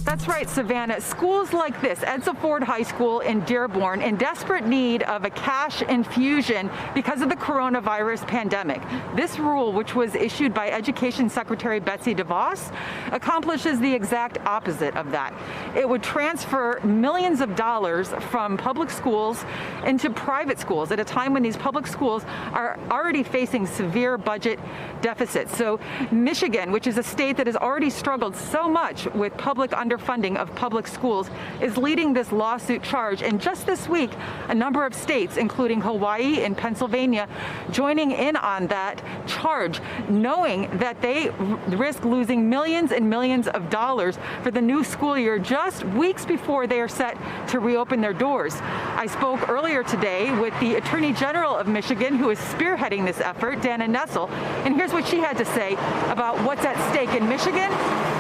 That's right, Savannah. Schools like this, Edsel Ford High School in Dearborn, in desperate need of a cash infusion because of the coronavirus pandemic. This rule, which was issued by Education Secretary Betsy DeVos, accomplishes the exact opposite of that. It would transfer millions of dollars from public schools into private schools at a time when these public schools are already facing severe budget deficits. So Michigan, which is a state that has already struggled so much with public underfunding of public schools, is leading this lawsuit charge. And just this week, a number of states, including Hawaii and Pennsylvania, joining in on that charge, knowing that they risk losing millions and millions of dollars for the new school year just weeks before they are set to reopen their doors. I spoke earlier today with the Attorney General of Michigan, who is spearheading this effort, Dana Nessel, and here's what she had to say about what's at stake in Michigan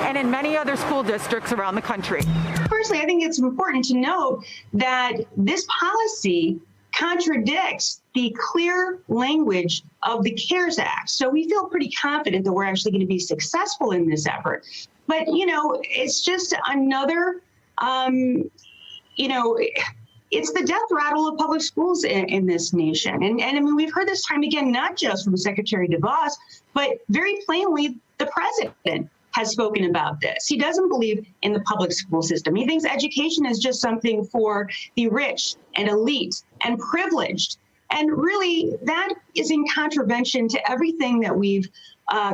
and in many other school districts around the country. Firstly, I think it's important to note that this policy contradicts the clear language of the CARES Act. So we feel pretty confident that we're actually going to be successful in this effort. But, you know, it's just another, it's the death rattle of public schools in this nation. And I mean, we've heard this time again, not just from Secretary DeVos, but very plainly, the president has spoken about this. He doesn't believe in the public school system. He thinks education is just something for the rich and elite and privileged. And really, that is in contravention to everything that we've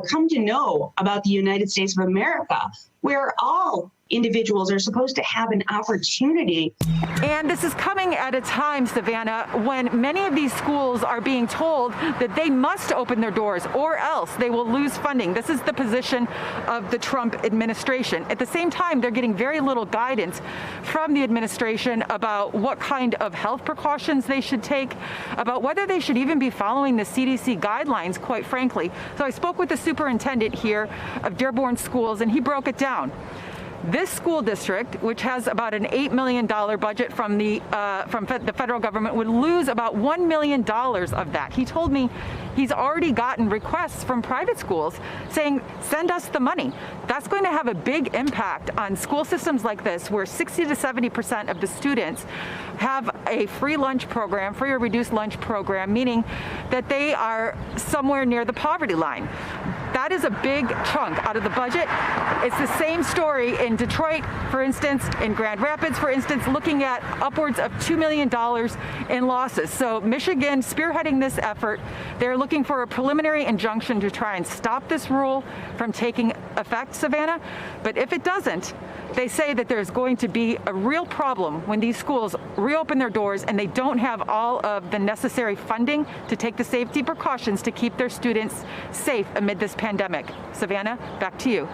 come to know about the United States of America, where all individuals are supposed to have an opportunity. And this is coming at a time, Savannah, when many of these schools are being told that they must open their doors or else they will lose funding. This is the position of the Trump administration. At the same time, they're getting very little guidance from the administration about what kind of health precautions they should take, about whether they should even be following the CDC guidelines, quite frankly. So I spoke with the superintendent here of Dearborn Schools, and he broke it down. This school district, which has about an $8 million budget from the federal government, would lose about $1 million of that. He told me he's already gotten requests from private schools saying, send us the money. That's going to have a big impact on school systems like this, where 60 to 70% of the students have a free lunch program, free or reduced lunch program, meaning that they are somewhere near the poverty line. That is a big chunk out of the budget. It's the same story in Detroit, for instance, in Grand Rapids, for instance, looking at upwards of $2 million in losses. So Michigan spearheading this effort. They're looking for a preliminary injunction to try and stop this rule from taking effect, Savannah. But if it doesn't, they say that there's going to be a real problem when these schools reopen their doors and they don't have all of the necessary funding to take the safety precautions to keep their students safe amid this pandemic. Savannah, back to you.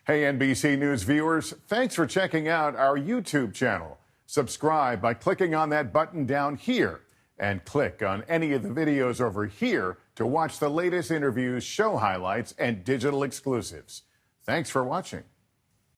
Hey, NBC News viewers, thanks for checking out our YouTube channel. Subscribe by clicking on that button down here and click on any of the videos over here to watch the latest interviews, show highlights, and digital exclusives. Thanks for watching.